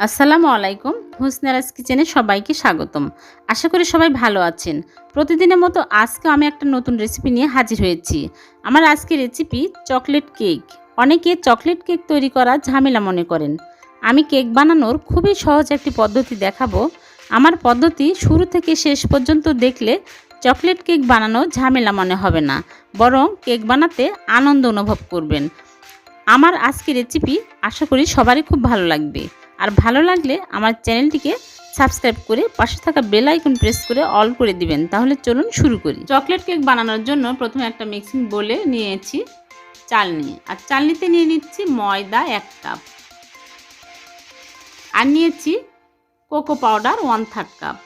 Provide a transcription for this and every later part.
আসসালামু আলাইকুম। হোসনে কিচেনে সবাইকে স্বাগতম। আশা করি সবাই ভালো আছেন। প্রতিদিনের মতো আজকেও আমি একটা নতুন রেসিপি নিয়ে হাজির হয়েছি। আমার আজকের রেসিপি চকলেট কেক। অনেকে চকলেট কেক তৈরি করা ঝামেলা মনে করেন। আমি কেক বানানোর খুবই সহজ একটি পদ্ধতি দেখাবো। আমার পদ্ধতি শুরু থেকে শেষ পর্যন্ত দেখলে চকলেট কেক বানানো ঝামেলা মনে হবে না, বরং কেক বানাতে আনন্দ অনুভব করবেন। আমার আজকের রেসিপি আশা করি সবারই খুব ভালো লাগবে। আর ভালো লাগলে আমার চ্যানেলটিকে সাবস্ক্রাইব করে পাশে থাকা বেল আইকন প্রেস করে অল করে দিবেন। তাহলে চলুন শুরু করি। চকলেট কেক বানানোর জন্য প্রথমে একটা মিক্সিং বোলে নিয়েছি চালনি, আর চালনিতে নিয়ে নিচ্ছি ময়দা 1 কাপ, আর নিয়েছি কোকো পাউডার 1/3 কাপ,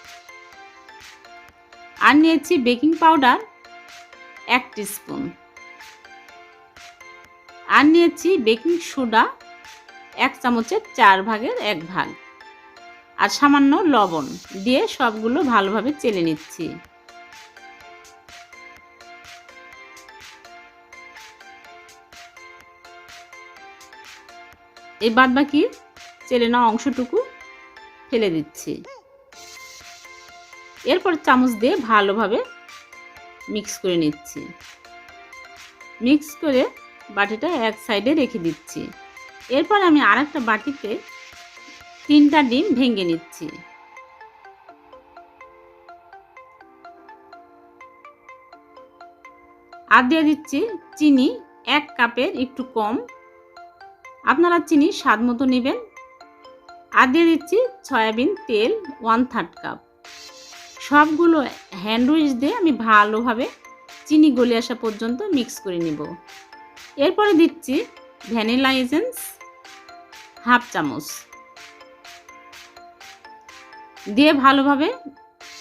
আর নিয়েছি বেকিং পাউডার 1 টিস্পুন, আর নিয়েছি বেকিং সোডা 1 চামচের 4 ভাগের 1 ভাগ, আর সামান্য লবণ দিয়ে সবগুলো ভালোভাবে চেলে নিচ্ছি। এই বাদবাকি চেলে নেওয়া অংশটুকু ফেলে দিচ্ছি। এরপর চামচ দিয়ে ভালোভাবে মিক্স করে নিচ্ছি। মিক্স করে বাটিটা এক সাইডে রেখে দিচ্ছি। এরপর আমি আরেকটা বাটিতে 3টা ডিম ভেঙে নিচ্ছি। আর দিয়ে দিচ্ছি চিনি 1 কাপের একটু কম, আপনারা চিনি স্বাদ মতো নেবেন। আর দিয়ে দিচ্ছি সয়াবিন তেল 1/3 কাপ। সবগুলো হ্যান্ড উইচ দিয়ে আমি ভালোভাবে চিনি গলে আসা পর্যন্ত মিক্স করে নেব। এরপরে দিচ্ছি ভ্যানিলা এসেন্স 1/2 চামচ দিয়ে ভালোভাবে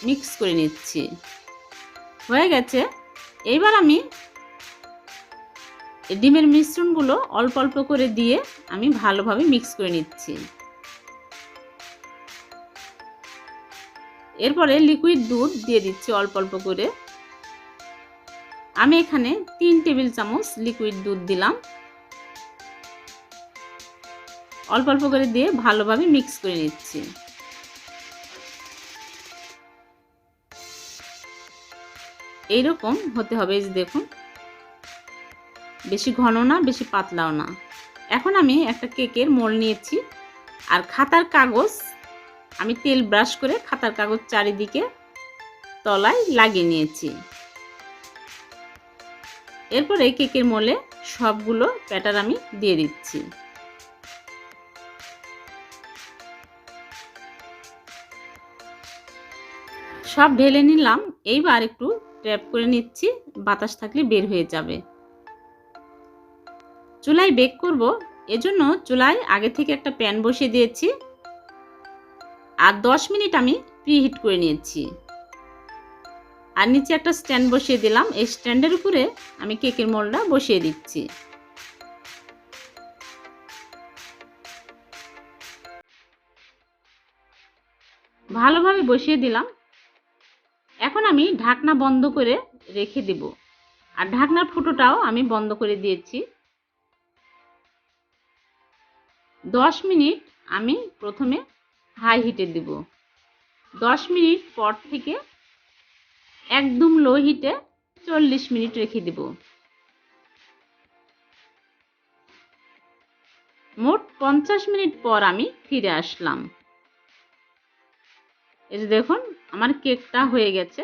মিক্স করে নিচ্ছি। হয়ে গেছে। এইবার আমি ডিমের মিশ্রণগুলো অল্প অল্প করে দিয়ে আমি ভালোভাবে মিক্স করে নিচ্ছি। এরপরে লিকুইড দুধ দিয়ে দিচ্ছি অল্প অল্প করে। আমি এখানে 3 টেবিল চামচ লিকুইড দুধ দিলাম। অল্প অল্প করে দিয়ে ভালোভাবে মিক্স করে নিচ্ছি। এইরকম হতে হবে, এই যে দেখুন, বেশি ঘন না বেশি পাতলাও না। এখন আমি একটা কেকের মোল্ড নিয়েছি, আর খাতার কাগজ আমি তেল ব্রাশ করে খাতার কাগজ চারিদিকে তলায় লাগিয়ে নিয়েছি। এরপরে কেকের মোলে সবগুলো ব্যাটার আমি দিয়ে দিচ্ছি। সব ঢেলে নিলাম। এইবার একটু ট্যাপ করে নিচ্ছি, বাতাস থাকলে বের হয়ে যাবে। চুলায় বেক করব, এজন্য চুলায় আগে থেকে একটা প্যান বসিয়ে দিয়েছি, আর 10 মিনিট আমি প্রিহিট করে নিয়েছি। আর নিচে একটা স্ট্যান্ড বসিয়ে দিলাম। এই স্ট্যান্ডের উপরে আমি কেকের মোল্ডটা বসিয়ে দিচ্ছি। ভালোভাবে বসিয়ে দিলাম। এখন আমি ঢাকনা বন্ধ করে রেখে দেব, আর ঢাকনার ফুটোটাও আমি বন্ধ করে দিয়েছি। 10 মিনিট আমি প্রথমে হাই হিটে দেব। 10 মিনিট পর থেকে একদম লো হিটে 40 মিনিট রেখে দেব। মোট 50 মিনিট পর আমি ফিরে আসলাম। এই যে দেখুন, আমার কেকটা হয়ে গেছে।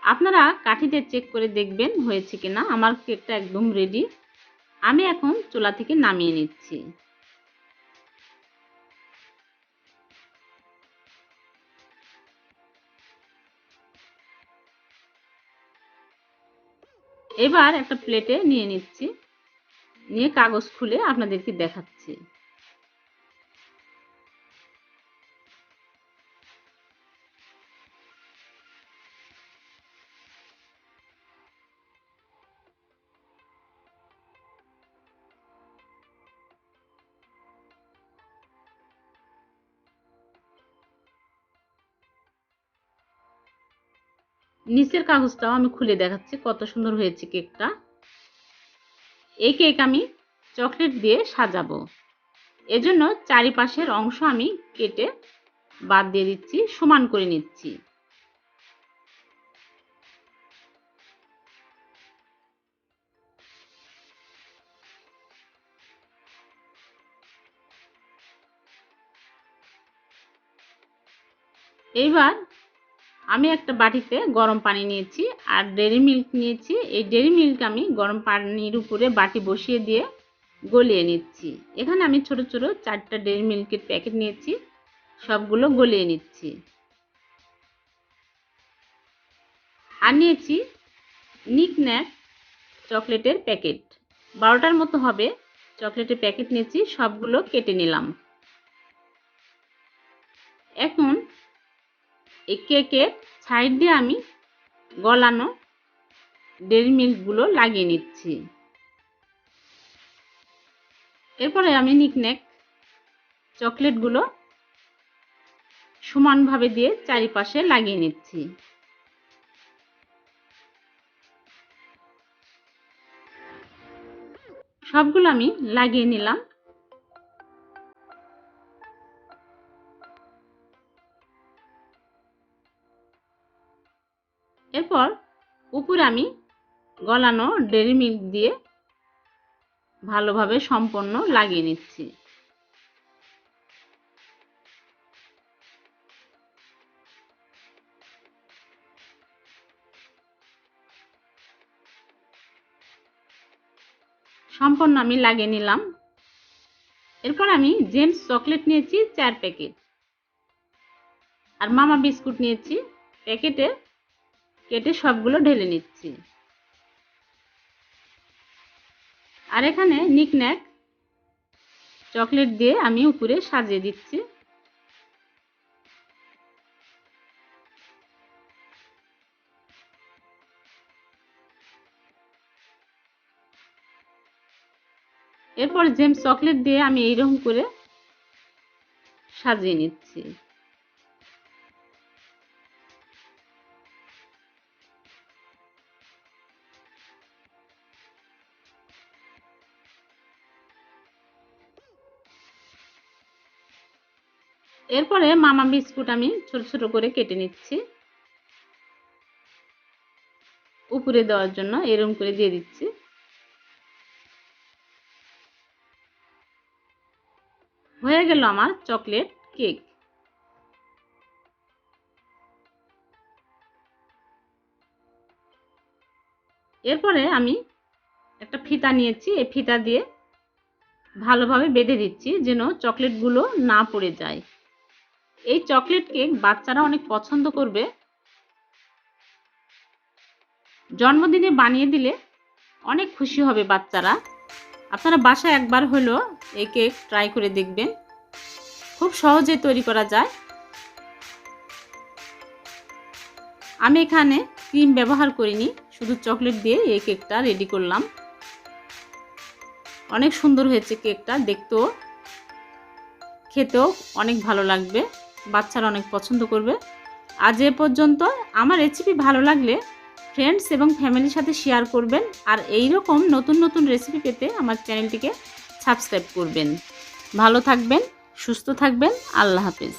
আপনারা কাঠিতে চেক করে দেখবেন হয়েছে কিনা। আমার কেকটা একদম রেডি। আমি এখন চুলা থেকে নামিয়ে নিচ্ছি। এবার একটা প্লেটে নিয়ে নিচ্ছি, নিয়ে কাগজ খুলে আপনাদেরকে দেখাচ্ছি। নিচের কাগজটাও আমি খুলে দেখাচ্ছি কত সুন্দর হয়েছে কেকটা। এই কেক আমি চকলেট দিয়ে সাজাবো। এজন্য চারিপাশের অংশ আমি কেটে বাদ দিয়ে দিচ্ছি, সমান করে নিচ্ছি। এইবার আমি একটা বাটিতে গরম পানি নিয়েছি আর ডেইরি মিল্ক নিয়েছি। এই ডেইরি মিল্ক আমি গরম পানির উপরে বাটি বসিয়ে দিয়ে গলিয়ে নিচ্ছি। এখানে আমি ছোট ছোট 4টা ডেইরি মিল্কের প্যাকেট নিয়েছি, সবগুলো গলিয়ে নিচ্ছি। আর নিয়েছি নিকন্যাক চকলেটের প্যাকেট, 12টার মতো হবে চকলেটের প্যাকেট নিয়েছি, সবগুলো কেটে নিলাম। এখন এই কেকের সাইড দিয়ে আমি গলানো ডেইরি মিল্কগুলো লাগিয়ে নিচ্ছি। এরপরে আমি নিকন্যাক চকলেটগুলো সমানভাবে দিয়ে চারিপাশে লাগিয়ে নিচ্ছি। সবগুলো আমি লাগিয়ে নিলাম। এরপর উপরে আমি গলানো ডেইরি মিল্ক দিয়ে ভালোভাবে সম্পূর্ণ লাগিয়ে নিচ্ছি। সম্পূর্ণ আমি লাগিয়ে নিলাম। এরপর আমি জেমস চকলেট নিয়েছি 4 প্যাকেট আর মামা বিস্কুট নিয়েছি প্যাকেটে, কেটে সবগুলো ঢেলে নিচ্ছি। আর এখানে নিকন্যাক চকলেট দিয়ে আমি উপরে সাজিয়ে দিচ্ছি। এরপর জেমস চকলেট দিয়ে আমি এইরকম করে সাজিয়ে নিচ্ছি। এরপরে মামা বিস্কুট আমি ছোট ছোট করে কেটে নিচ্ছি, উপরে দেওয়ার জন্য এরকম করে দিয়ে দিচ্ছি। হয়ে গেল আমার চকলেট কেক। এরপরে আমি একটা ফিতা নিয়েছি, এই ফিতা দিয়ে ভালোভাবে বেঁধে দিচ্ছি যেন চকলেটগুলো না পড়ে যায়। এই চকলেট কেক বাচ্চারা অনেক পছন্দ করবে। জন্মদিনে বানিয়ে দিলে অনেক খুশি হবে বাচ্চারা। আপনারা বাসায় একবার হলেও এই কেক ট্রাই করে দেখবেন, খুব সহজে তৈরি করা যায়। আমি এখানে ক্রিম ব্যবহার করিনি, শুধু চকলেট দিয়ে এই কেকটা রেডি করলাম। অনেক সুন্দর হয়েছে কেকটা, দেখতেও খেতেও অনেক ভালো লাগবে, বাচ্চারা অনেক পছন্দ করবে। আজ এ পর্যন্ত। আমার রেসিপি ভালো লাগলে ফ্রেন্ডস এবং ফ্যামিলির সাথে শেয়ার করবেন আর এই রকম নতুন নতুন রেসিপি পেতে আমার চ্যানেলটিকে সাবস্ক্রাইব করবেন। ভালো থাকবেন, সুস্থ থাকবেন। আল্লাহ হাফেজ।